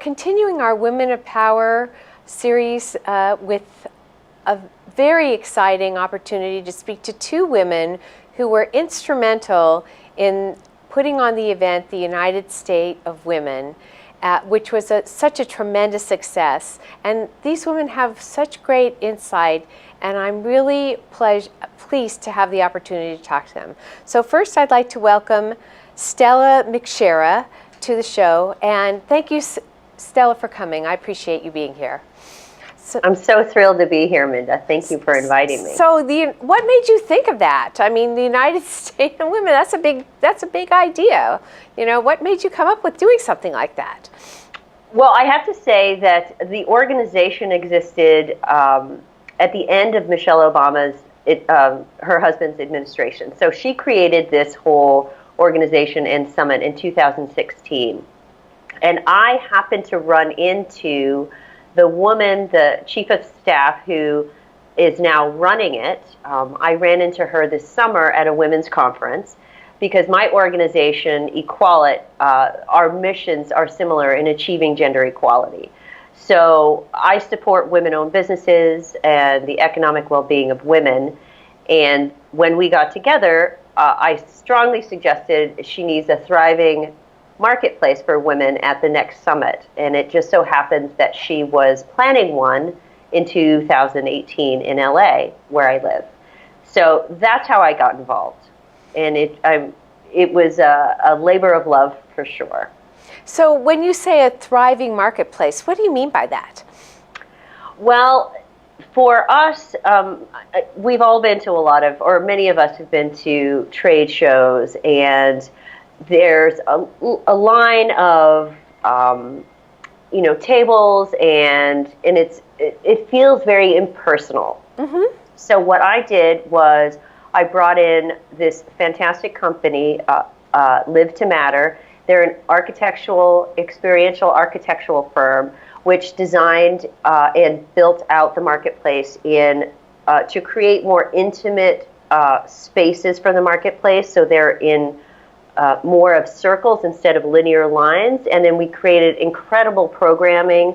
continuing our Women of Power series with a very exciting opportunity to speak to two women who were instrumental in putting on the event, the United State of Women, which was such a tremendous success. And these women have such great insight, and I'm really pleased to have the opportunity to talk to them. So first, I'd like to welcome Stella Mcsher to the show, and thank you, Stella, for coming. I appreciate you being here. I'm so thrilled to be here, Minda. Thank you for inviting me. So, what made you think of that? I mean, the United States of Women, that's a big idea. You know, what made you come up with doing something like that? Well, I have to say that the organization existed at the end of Michelle Obama's, her husband's administration. So she created this whole organization and summit in 2016. And I happened to run into the woman, the chief of staff, who is now running it. I ran into her this summer at a women's conference because my organization, Equallet, our missions are similar in achieving gender equality. So I support women-owned businesses and the economic well-being of women. And when we got together, I strongly suggested she needs a thriving marketplace for women at the next summit. And it just so happens that she was planning one in 2018 in LA, where I live. So that's how I got involved. And it was a labor of love for sure. So when you say a thriving marketplace, what do you mean by that? Well, for us, we've all been to a lot of, or many of us have been to trade shows, and there's a line of, tables, and it feels very impersonal. Mm-hmm. So what I did was I brought in this fantastic company, Live to Matter. They're an experiential architectural firm, which designed and built out the marketplace to create more intimate spaces for the marketplace. So they're in more of circles instead of linear lines. And then we created incredible programming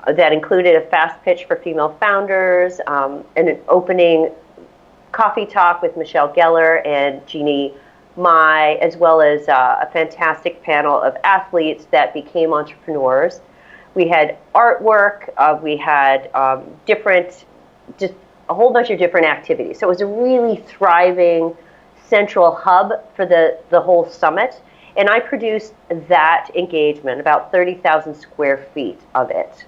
that included a fast pitch for female founders, and an opening coffee talk with Michelle Gellar and Jeannie Mai, as well as a fantastic panel of athletes that became entrepreneurs. We had artwork, we had just a whole bunch of different activities. So it was a really thriving central hub for the whole summit. And I produced that engagement, about 30,000 square feet of it.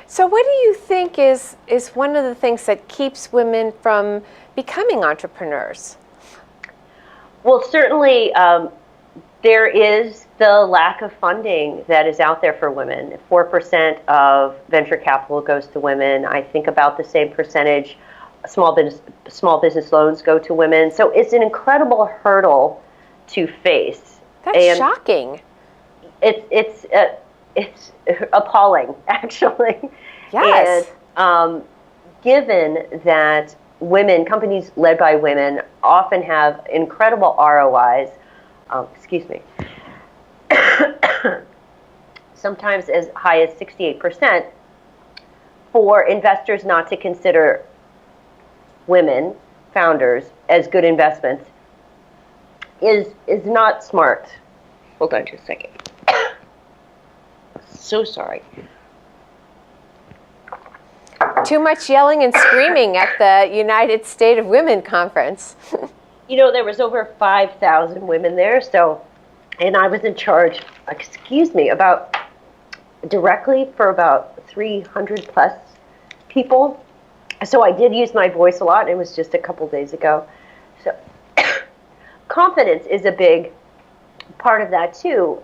So what do you think is one of the things that keeps women from becoming entrepreneurs? Well, certainly there is the lack of funding that is out there for women. 4% of venture capital goes to women. I think about the same percentage small business loans go to women. So it's an incredible hurdle to face. That's shocking. It's appalling, actually. Yes. And given that companies led by women often have incredible ROIs, sometimes as high as 68%, for investors not to consider women founders as good investments is not smart. Hold on just a second. So sorry. Too much yelling and screaming at the United State of Women conference. There was over 5,000 women there, and I was in charge, directly for about 300 plus people. So I did use my voice a lot. It was just a couple days ago. So confidence is a big part of that too.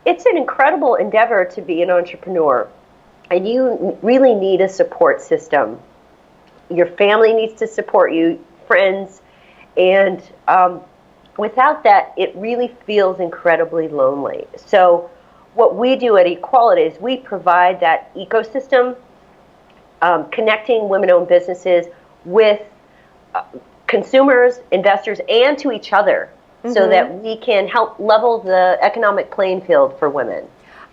It's an incredible endeavor to be an entrepreneur, and you really need a support system. Your family needs to support you, friends, and without that, it really feels incredibly lonely. So what we do at Equallet is we provide that ecosystem, connecting women-owned businesses with consumers, investors, and to each other, so that we can help level the economic playing field for women.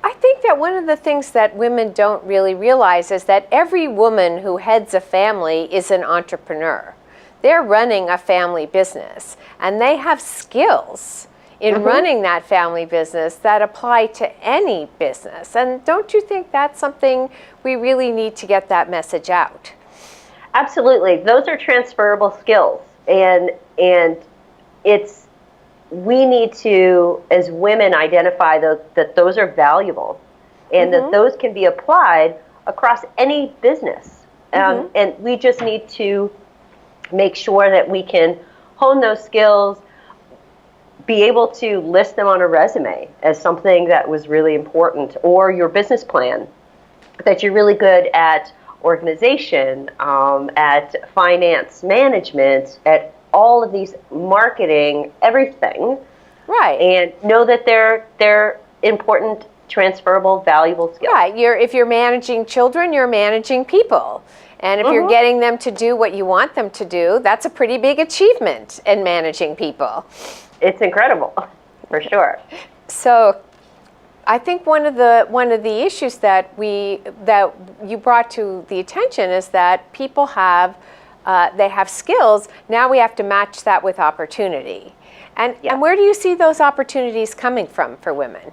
I think that one of the things that women don't really realize is that every woman who heads a family is an entrepreneur. They're running a family business, and they have skills in running that family business that apply to any business. And don't you think that's something we really need to get that message out? Absolutely. Those are transferable skills. And we need to, as women, identify that those are valuable and that those can be applied across any business. And we just need to make sure that we can hone those skills, be able to list them on a resume as something that was really important, or your business plan, that you're really good at organization, at finance management, at all of these marketing, everything. Right. And know that they're important, transferable, valuable skills. Right. If you're managing children, you're managing people. And if you're getting them to do what you want them to do, that's a pretty big achievement in managing people. It's incredible, for sure. So I think one of the issues that you brought to the attention is that people have they have skills. Now we have to match that with opportunity. And where do you see those opportunities coming from for women?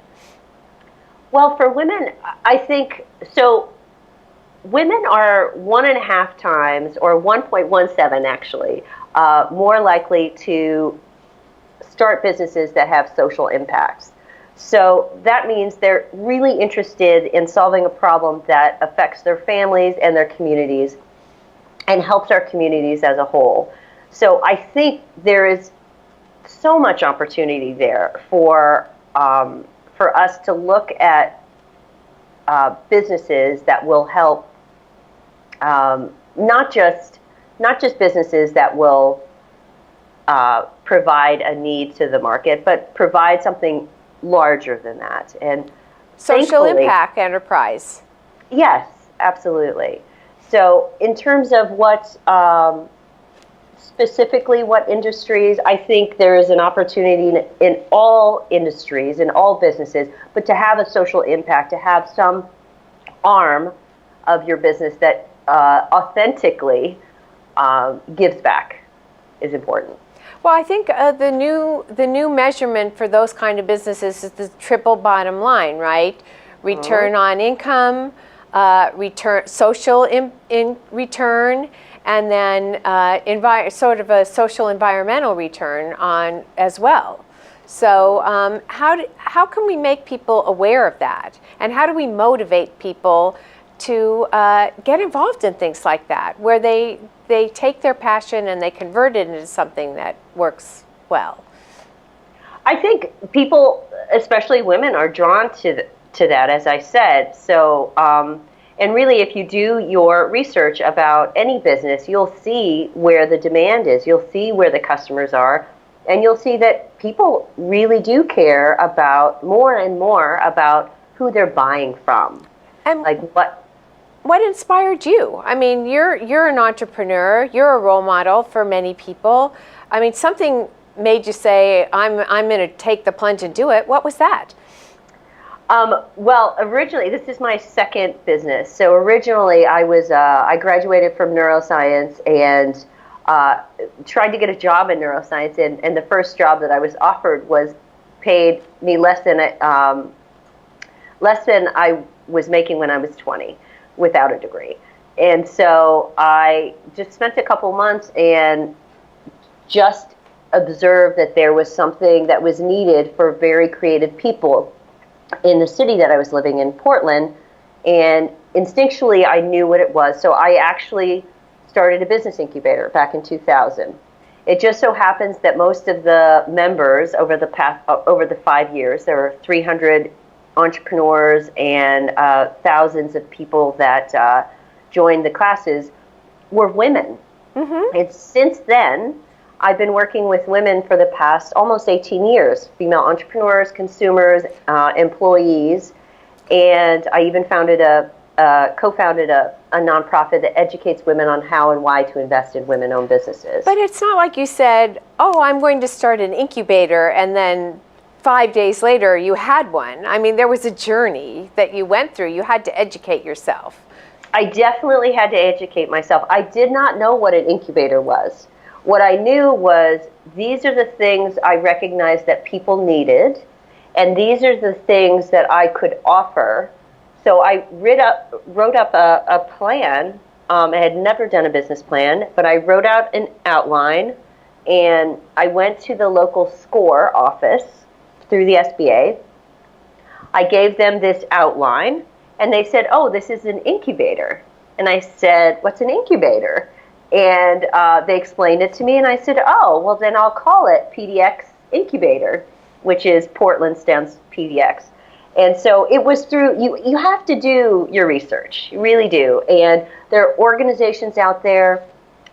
Well, for women, I think so. Women are 1.5 times, or 1.17 actually, more likely to start businesses that have social impacts. So that means they're really interested in solving a problem that affects their families and their communities and helps our communities as a whole. So I think there is so much opportunity there for us to look at businesses that will help, not just businesses that will provide a need to the market, but provide something larger than that. And social impact enterprise. Yes, absolutely. So in terms of what specifically what industries, I think there is an opportunity in all industries, in all businesses, but to have a social impact, to have some arm of your business that authentically gives back is important. Well, I think the new measurement for those kind of businesses is the triple bottom line, right? Return on income, social in return, and then sort of a social environmental return on as well. So how can we make people aware of that, and how do we motivate people to get involved in things like that, where they take their passion and they convert it into something that works well? I think people, especially women, are drawn to that, as I said. So, and really, if you do your research about any business, you'll see where the demand is. You'll see where the customers are, and you'll see that people really do care about more and more about who they're buying from. And like what inspired you? I mean, you're an entrepreneur. You're a role model for many people. I mean, something made you say, I'm going to take the plunge and do it. What was that? Well, originally, this is my second business. So originally, I graduated from neuroscience and tried to get a job in neuroscience. And the first job that I was offered paid me less than I was making when I was 20. Without a degree. And so I just spent a couple months and just observed that there was something that was needed for very creative people in the city that I was living in, Portland, and instinctually I knew what it was. So I actually started a business incubator back in 2000. It just so happens that most of the members over the 5 years, there were 300 entrepreneurs and thousands of people that joined the classes were women. And since then, I've been working with women for the past almost 18 years, female entrepreneurs, consumers, employees, and I even co-founded a nonprofit that educates women on how and why to invest in women-owned businesses. But it's not like you said, oh, I'm going to start an incubator and then 5 days later you had one. I mean, there was a journey that you went through. You had to educate yourself. I definitely had to educate myself. I did not know what an incubator was. What I knew was these are the things I recognized that people needed, and these are the things that I could offer. So I wrote up a plan. I had never done a business plan, but I wrote out an outline, and I went to the local SCORE office through the SBA. I gave them this outline, and they said, oh, this is an incubator. And I said, what's an incubator? And they explained it to me, and I said, oh, well, then I'll call it PDX Incubator, which is Portland stands PDX. And so it was through, you have to do your research, you really do. And there are organizations out there,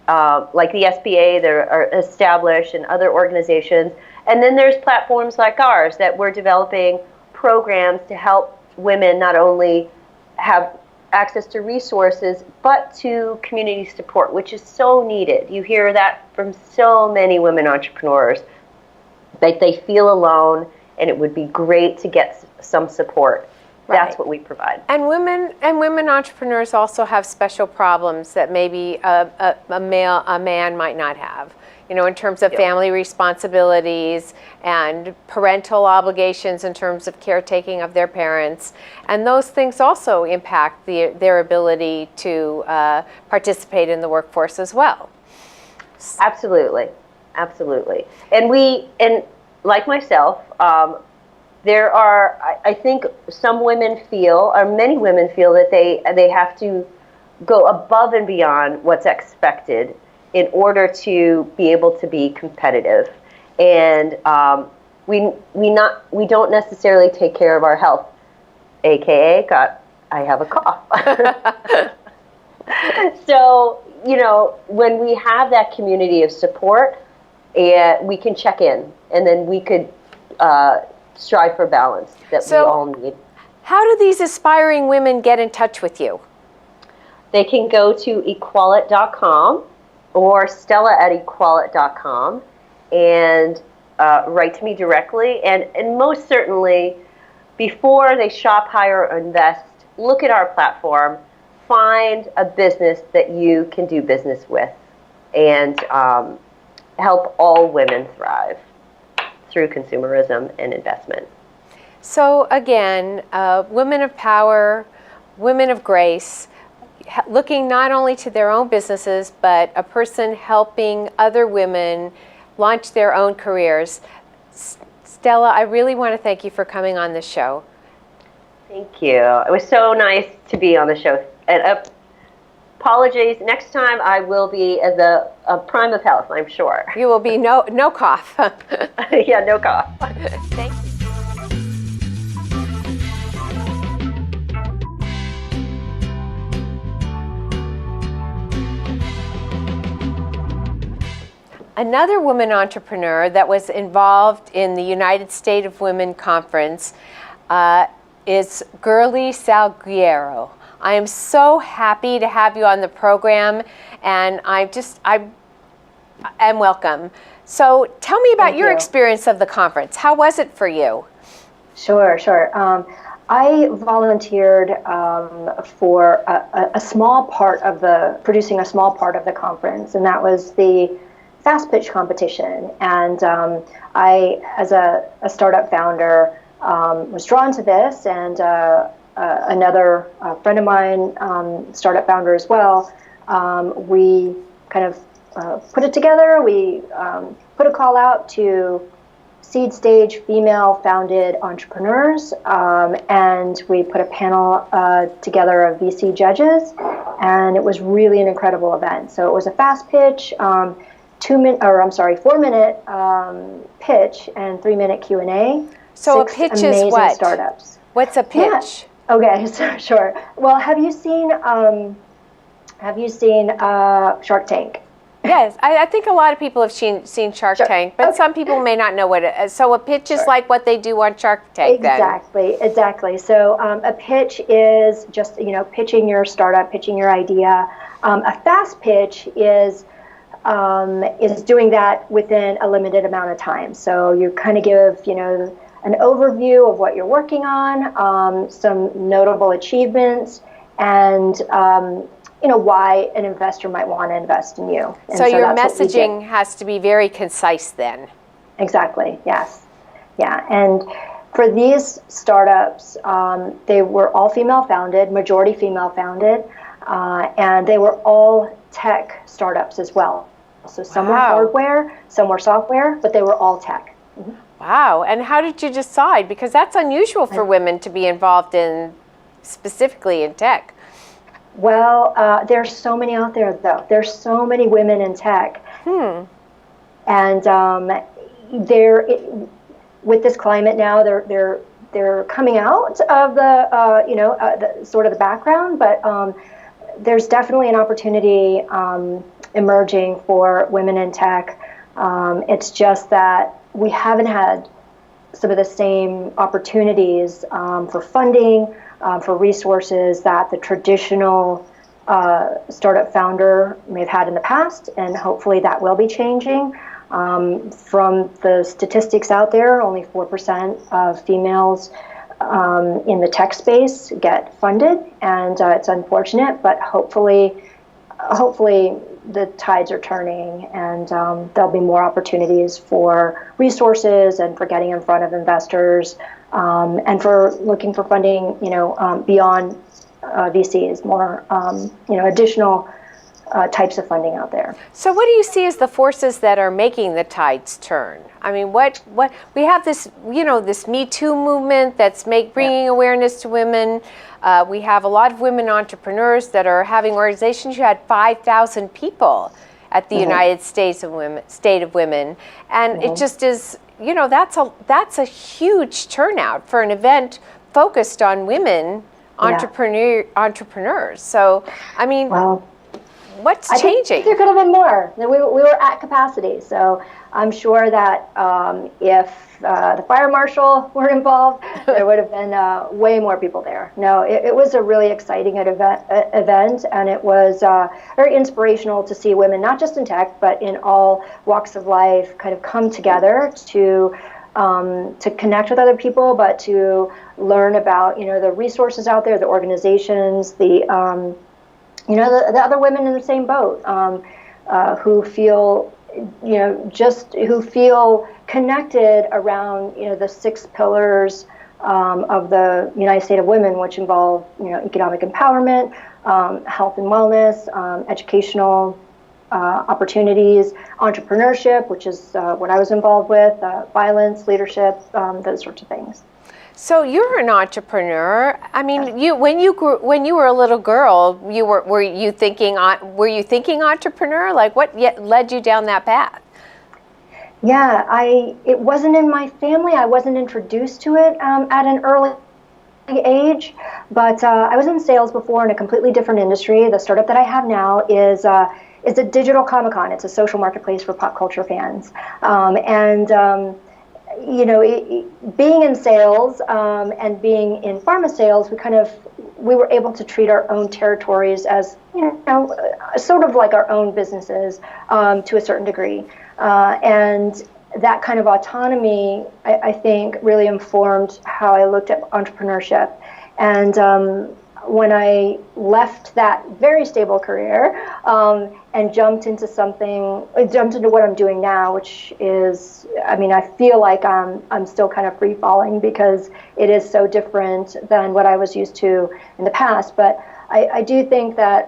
like the SBA, that are established, and other organizations. And then there's platforms like ours that we're developing programs to help women not only have access to resources, but to community support, which is so needed. You hear that from so many women entrepreneurs, that they feel alone, and it would be great to get some support. That's what we provide. And women entrepreneurs also have special problems that maybe a man might not have. You know, in terms of family responsibilities and parental obligations in terms of caretaking of their parents. And those things also impact their ability to participate in the workforce as well. Absolutely. Absolutely. And like myself, there are, I think some women feel, or many women feel, that they have to go above and beyond what's expected in order to be able to be competitive. And we don't necessarily take care of our health, AKA I have a cough. So, you know, when we have that community of support, we can check in, and then we could strive for balance that we all need. How do these aspiring women get in touch with you? They can go to Equallet.com or Stella@Equallet.com and write to me directly. And most certainly, before they shop, hire, or invest, look at our platform, find a business that you can do business with, and help all women thrive through consumerism and investment. So again, women of power, women of grace, looking not only to their own businesses, but a person helping other women launch their own careers. Stella, I really want to thank you for coming on the show. Thank you. It was so nice to be on the show. And apologies, next time I will be at the prime of health, I'm sure. You will be no cough. Yeah, no cough. Thank you. Another woman entrepreneur that was involved in the United States of Women Conference is Girlie Salgueiro. I am so happy to have you on the program, and I am welcome. So tell me about your experience of the conference. How was it for you? Sure. I volunteered for a small part of producing a small part of the conference, and that was the fast pitch competition. And I, as a startup founder, was drawn to this, and another friend of mine, startup founder as well, we kind of put it together. We put a call out to seed stage female-founded entrepreneurs, and we put a panel together of VC judges, and it was really an incredible event. So it was a fast pitch, 4-minute pitch and 3-minute Q&A. So a pitch is what? Startups. What's a pitch? Yeah. Okay, so sure. Well, have you seen Shark Tank? Yes, I think a lot of people have seen Shark Tank, but some people may not know what it is. So a pitch is like what they do on Shark Tank. Exactly. So a pitch is just, pitching your startup, pitching your idea. A fast pitch is doing that within a limited amount of time. So you kind of give, an overview of what you're working on, some notable achievements, and why an investor might want to invest in you. And so your that's what we did. messaging has to be very concise then. Exactly, yes. Yeah, and for these startups, they were all female founded, majority female founded, and they were all tech startups as well. So some were hardware, some were software, but they were all tech. Mm-hmm. Wow, and how did you decide? Because that's unusual for women to be involved in, specifically in tech. Well, there's so many out there, though. There's so many women in tech. And with this climate now, they're coming out of the sort of the background, but there's definitely an opportunity emerging for women in tech. It's just that we haven't had some of the same opportunities for funding, for resources that the traditional startup founder may have had in the past, and hopefully that will be changing. From the statistics out there, only 4% of females in the tech space get funded, and it's unfortunate, but hopefully the tides are turning, and there'll be more opportunities for resources and for getting in front of investors, and for looking for funding, beyond VCs, more, additional types of funding out there. So what do you see as the forces that are making the tides turn? I mean, what we have this, this Me Too movement that's bringing awareness to women. We have a lot of women entrepreneurs that are having organizations. You had 5,000 people at the United States of Women, State of Women, and it just is, that's a huge turnout for an event focused on women entrepreneurs. So, I mean. Well, what's I changing? think there could have been more. We were at capacity, so I'm sure that if the fire marshal were involved, there would have been way more people there. No, it was a really exciting event, and it was very inspirational to see women, not just in tech, but in all walks of life, kind of come together to connect with other people, but to learn about the resources out there, the organizations, the other women in the same boat, who feel, who feel connected around, the 6 pillars of the United States of Women, which involve, economic empowerment, health and wellness, educational opportunities, entrepreneurship, which is what I was involved with, violence, leadership, those sorts of things. So you're an entrepreneur. I mean, when you were a little girl, were you thinking entrepreneur? Like, what led you down that path? Yeah, it wasn't in my family. I wasn't introduced to it at an early age, but I was in sales before in a completely different industry. The startup that I have now is a digital Comic-Con. It's a social marketplace for pop culture fans, being in sales and being in pharma sales, we were able to treat our own territories as, sort of like our own businesses to a certain degree. And that kind of autonomy, I think, really informed how I looked at entrepreneurship. And when I left that very stable career and jumped into what I'm doing now, which is, I feel like I'm still kind of free falling because it is so different than what I was used to in the past. But I do think that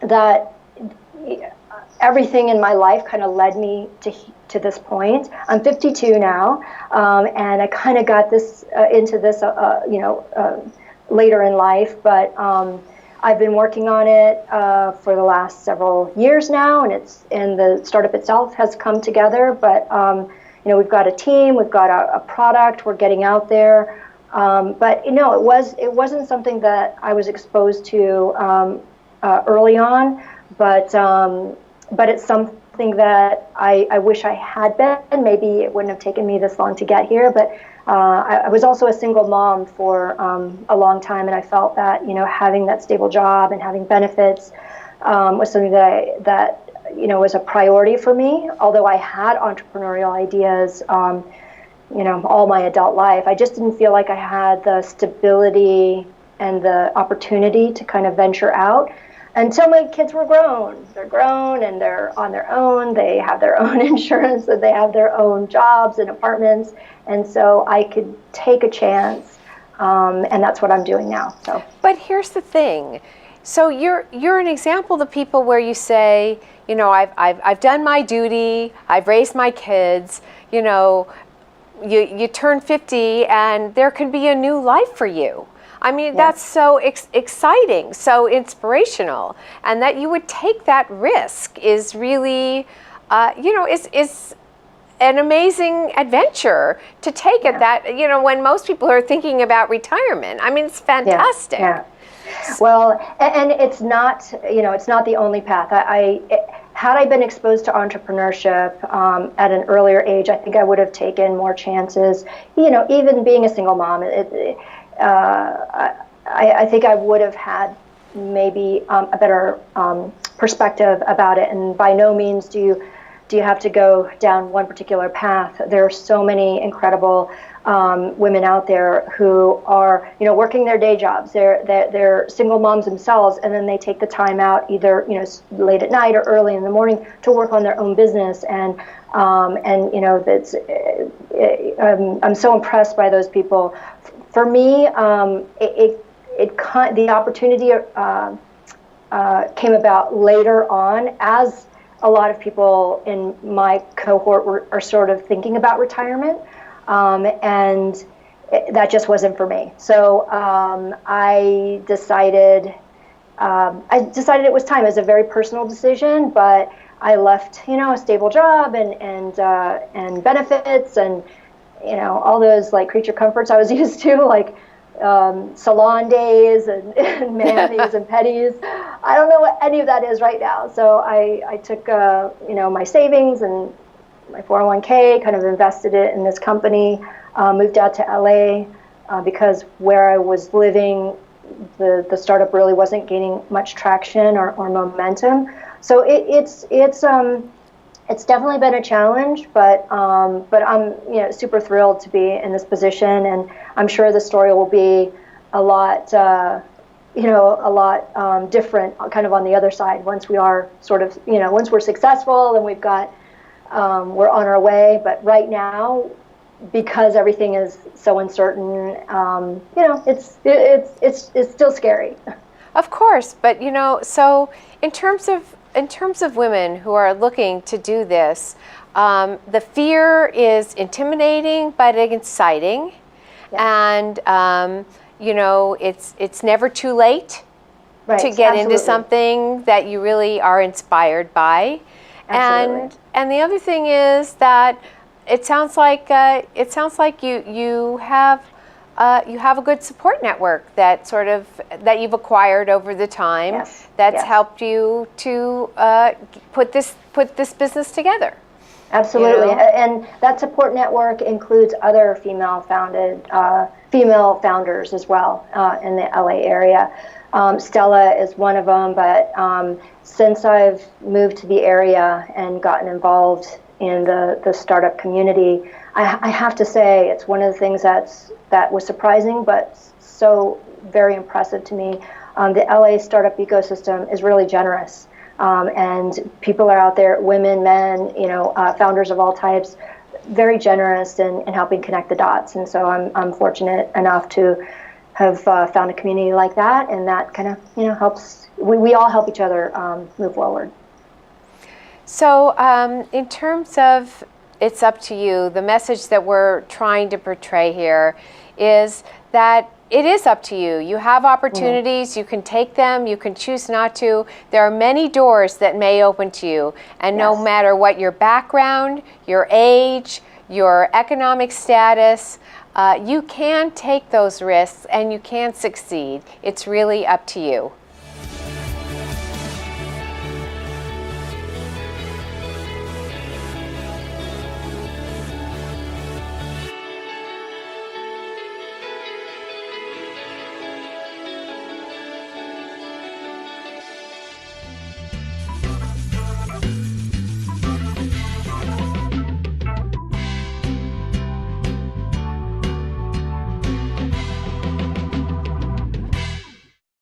that everything in my life kind of led me to this point. I'm 52 now, and I kind of got into this, later in life, but I've been working on it for the last several years now, and the startup itself has come together. But we've got a team, we've got a product, we're getting out there. But it wasn't something that I was exposed to early on, but it's something that I wish I had been. Maybe it wouldn't have taken me this long to get here, but I was also a single mom for a long time, and I felt that having that stable job and having benefits was something that was a priority for me. Although I had entrepreneurial ideas, all my adult life. I just didn't feel like I had the stability and the opportunity to kind of venture out until my kids were grown. They're grown and they're on their own. They have their own insurance and they have their own jobs and apartments. And so I could take a chance. And that's what I'm doing now. So. But here's the thing. So you're an example of people where you say, I've done my duty, I've raised my kids, you turn 50 and there can be a new life for you. I mean, that's so exciting, so inspirational. And that you would take that risk is really, is an amazing adventure to take at that, when most people are thinking about retirement. I mean, it's fantastic. Yeah. Well, and it's not, it's not the only path. Had I been exposed to entrepreneurship at an earlier age, I think I would have taken more chances. Even being a single mom, I think I would have had maybe a better perspective about it. And by no means do you have to go down one particular path. There are so many incredible women out there who are, working their day jobs. They're single moms themselves, and then they take the time out either, late at night or early in the morning to work on their own business. And that's I'm so impressed by those people. For me, the opportunity came about later on, as a lot of people in my cohort are sort of thinking about retirement. And that just wasn't for me. So I decided it was time. It was a very personal decision, but I left, a stable job and benefits and, all those like creature comforts I was used to, like salon days and manis and pedis. I don't know what any of that is right now. So I took, my savings and my 401k, kind of invested it in this company, moved out to LA because where I was living, the startup really wasn't gaining much traction or momentum. So it's definitely been a challenge, but I'm super thrilled to be in this position, and I'm sure the story will be a lot different, kind of on the other side once we are sort of once we're successful and we've got. We're on our way, but right now, because everything is so uncertain, it's still scary. Of course, but so in terms of women who are looking to do this, the fear is intimidating but exciting, and it's never too late to get into something that you really are inspired by. Absolutely. And the other thing is that it sounds like you have a good support network that you've acquired over the time that's helped you to put this business together. Absolutely, and that support network includes other female founders as well in the LA area. Stella is one of them, but since I've moved to the area and gotten involved in the startup community, I have to say it's one of the things that was surprising, but so very impressive to me. The LA startup ecosystem is really generous, and people are out there, women, men, founders of all types, very generous in helping connect the dots. And so I'm fortunate enough to have found a community like that, and that kind of helps. We all help each other move forward. So in terms of it's up to you, the message that we're trying to portray here is that it is up to you. You have opportunities, you can take them, you can choose not to. There are many doors that may open to you, and no matter what your background, your age, your economic status, you can take those risks and you can succeed. It's really up to you.